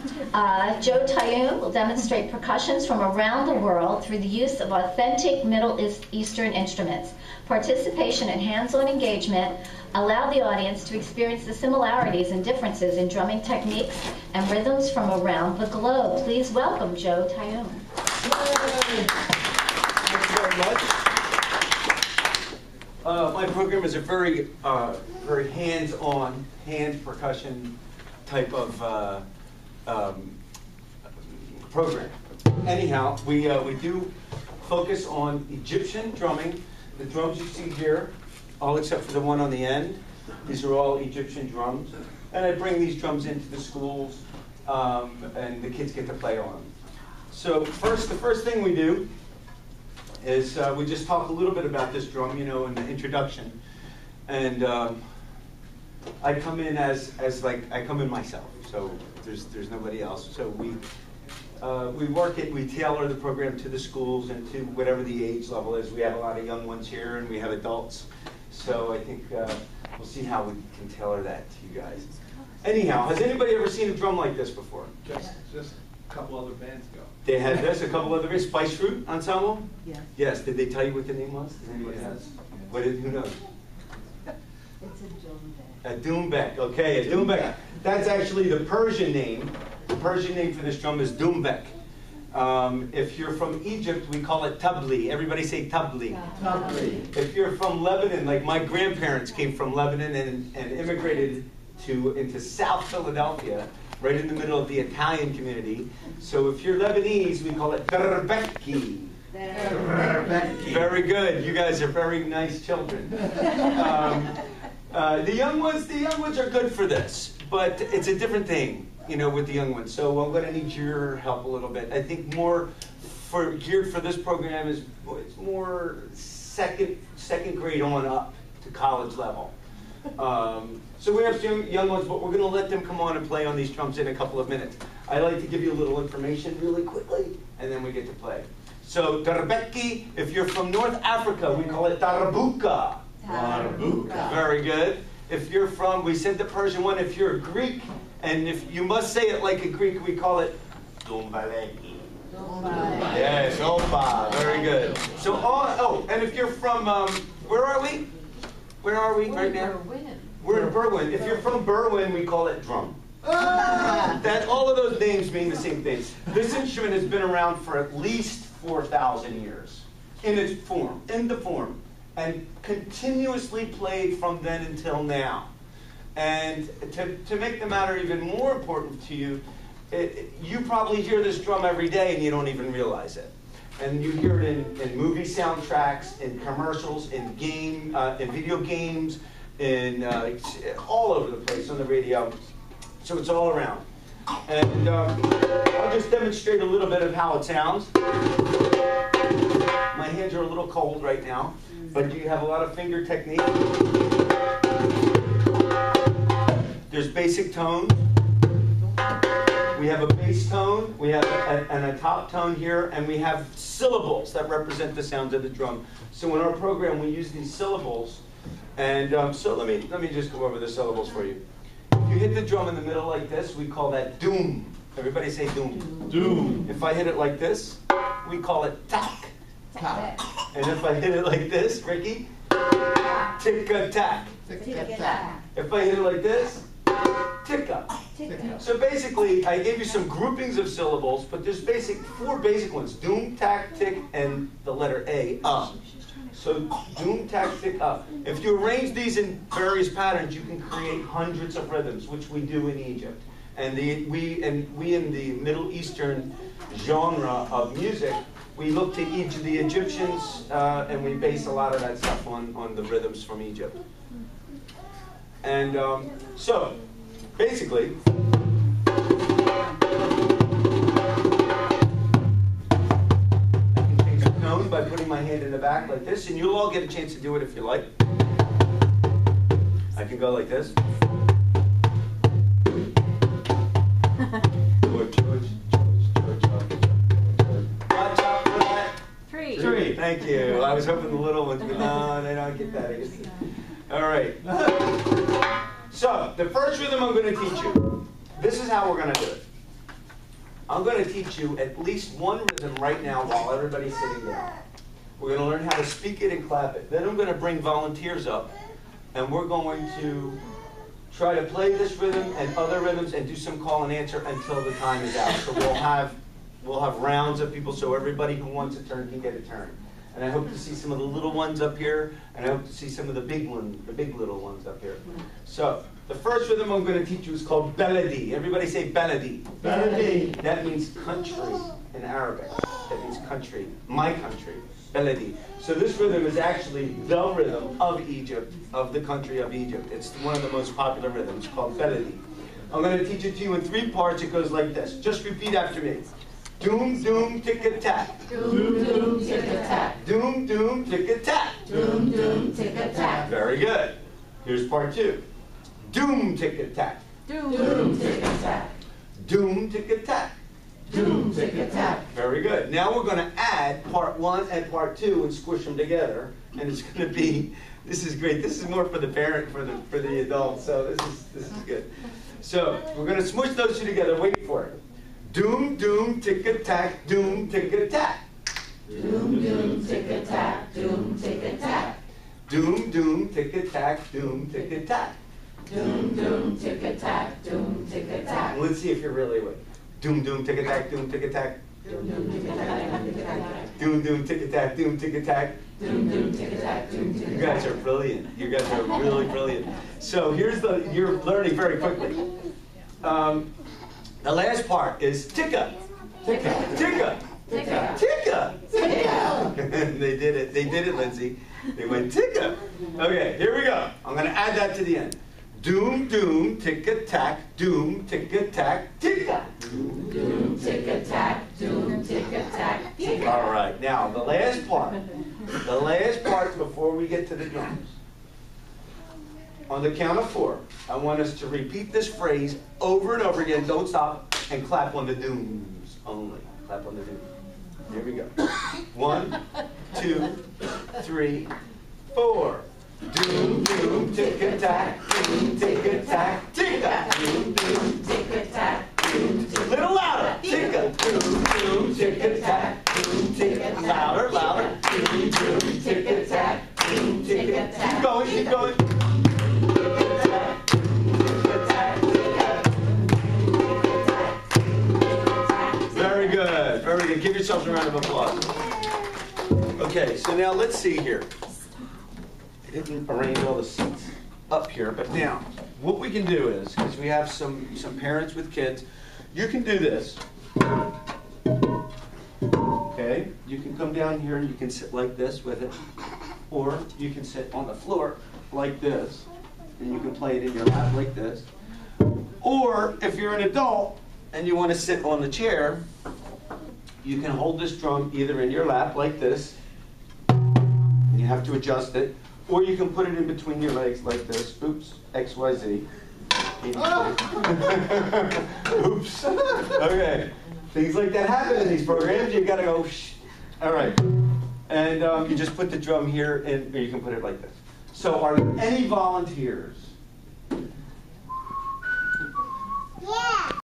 Joe Tayoun will demonstrate percussions from around the world through the use of authentic Middle Eastern instruments. Participation and hands-on engagement allow the audience to experience the similarities and differences in drumming techniques and rhythms from around the globe. Please welcome Joe Tayoun. Thank you very much. My program is a very hands-on, hand percussion type of program. Anyhow, we do focus on Egyptian drumming. The drums you see here, all except for the one on the end, these are all Egyptian drums. And I bring these drums into the schools, and the kids get to play on them. So the first thing we do is we just talk a little bit about this drum, you know, in the introduction. And I come in I come in myself, so there's nobody else. So we work it, we tailor the program to the schools and to whatever the age level is. We have a lot of young ones here and we have adults. So I think we'll see how we can tailor that to you guys. Anyhow, has anybody ever seen a drum like this before? Just a couple other bands ago. They had this, a couple other bands, Spice Fruit Ensemble? Yes. Yes, did they tell you what the name was? Does anybody know? Who knows? It's a doumbek. A doumbek, okay, a doumbek. That's actually the Persian name. The Persian name for this drum is doumbek. If you're from Egypt, we call it tabli. Everybody say tabli. Tabli. If you're from Lebanon, like my grandparents came from Lebanon and immigrated into South Philadelphia, right in the middle of the Italian community. So if you're Lebanese, we call it darbeki. Very good. You guys are very nice children. The young ones are good for this, but it's a different thing, you know, with the young ones. So I'm going to need your help a little bit. I think more geared for this program is it's more second grade on up to college level. So we have some young ones, but we're going to let them come on and play on these drums in a couple of minutes. I like to give you a little information really quickly, and then we get to play. So darbeki, if you're from North Africa, we call it darbuka. Darbuka. Very good. If you're from, we said the Persian one, if you're a Greek, and if you must say it like a Greek, we call it dumbaleki. Yes, opa. Very good. So, and if you're from, where are we? Where are we right now? We're in Berwyn. If you're from Berwyn, we call it drum. That all of those names mean the same thing. This instrument has been around for at least 4,000 years in the form, and continuously played from then until now. And to make the matter even more important to you, you probably hear this drum every day and you don't even realize it. And you hear it in movie soundtracks, in commercials, in video games, in all over the place on the radio. So it's all around. And I'll just demonstrate a little bit of how it sounds. My hands are a little cold right now, but you have a lot of finger technique. There's basic tone. We have a bass tone, we have a top tone here, and we have syllables that represent the sounds of the drum. So in our program, we use these syllables. And so let me just go over the syllables for you. If you hit the drum in the middle like this, we call that doom. Everybody say doom. Doom. If I hit it like this, we call it tack. Tack. And if I hit it like this, Ricky, tick-a-tack. Tick-a-tack. If I hit it like this, tick-a. So basically, I gave you some groupings of syllables, but there's four basic ones. Doom, tack, tick, and the letter A, So doom, tack, tick, up. If you arrange these in various patterns, you can create hundreds of rhythms, which we do in Egypt. And we in the Middle Eastern genre of music, we look to the Egyptians, and we base a lot of that stuff on the rhythms from Egypt. And so, basically, I can change the tone by putting my hand in the back like this, and you'll all get a chance to do it if you like. I can go like this. Three. Thank you. I was hoping the little ones would. No, they don't get that. All right. So the first rhythm I'm going to teach you. This is how we're going to do it. I'm going to teach you at least one rhythm right now while everybody's sitting down. We're going to learn how to speak it and clap it. Then I'm going to bring volunteers up, and we're going to try to play this rhythm and other rhythms and do some call and answer until the time is out. So we'll have rounds of people so everybody who wants a turn can get a turn. And I hope to see some of the little ones up here, and I hope to see some of the big little ones up here. So the first rhythm I'm going to teach you is called beledi. Everybody say beledi. Beledi. That means country in Arabic. That means country, my country. Beledi. So this rhythm is actually the rhythm of Egypt, of the country of Egypt. It's one of the most popular rhythms called beledi. I'm going to teach it to you in 3 parts. It goes like this. Just repeat after me. Doom, doom, tick-a-tack. Doom, doom, tick-a-tack. Doom, doom, tick-a-tack. Doom, doom, tick-a-tack. Very good. Here's part 2. Doom, tick-a-tack. Doom, tick-a-tack. Doom, tick-a-tack. Doom, tick-a-tack. Very good. Now we're going to add part 1 and part 2 and squish them together. And it's going to be, this is great. This is more for the parent, for the adult. So this is good. So we're going to smush those 2 together. Wait for it. Doom, doom, tick-a-tack, doom, tick-a-tack. Doom, doom, tick-a-tack. Doom, tick-a-tack. Doom, doom, tick-a-tack, doom, tick-a-tack. Doom, doom, tick-a-tack. Doom, tick-a-tack. Let's see if you're really awake. Doom, doom, tick-a-tack, doom, tick-a-tack. Doom, doom, tick-a-tack. Doom, tick-a-tack. Doom, doom, tick-a-tack, doom, tick-a-tack. Doom, doom, tick-a-tack. Doom, You tick-a-tack. guys are brilliant. You guys are really brilliant. So you're learning very quickly. The last part is ticka. Ticka. Ticka. Ticka. Ticka. Ticka. They did it, Lindsay. They went ticka. Okay, here we go. I'm going to add that to the end. Doom, doom, tick-a-tack, doom, tick-a-tack, ticka. Doom, doom, tick-a-tack. Doom, tick-a-tack. Ticka. All right, now the last part before we get to the drums. On the count of 4, I want us to repeat this phrase over and over again. Don't stop, and clap on the dooms only. Clap on the dooms. Here we go. 1, 2, 3, 4. Doom, doom, tick-a-tack, doom, tick-a-tack, ticka. Doom, doom, Tick-a-tack. Doom, tick-a-tack. little louder. Ticka. Doom, doom, tick-a-tack, doom, tick-a. Louder, louder. Doom, doom, tick-a-tack, doom, tick-a. Keep going, keep going. Very good, very good. Give yourselves a round of applause. Okay, so now let's see here. I didn't arrange all the seats up here, but now what we can do is, because we have some parents with kids, you can do this. Okay, you can come down here and you can sit like this with it, or you can sit on the floor like this, and you can play it in your lap like this. Or if you're an adult and you want to sit on the chair, you can hold this drum either in your lap like this, and you have to adjust it, or you can put it in between your legs like this. Oops, XYZ. Oops. Okay. Things like that happen in these programs. You gotta go, shh. All right. And you just put the drum here, or you can put it like this. So are there any volunteers? Yeah.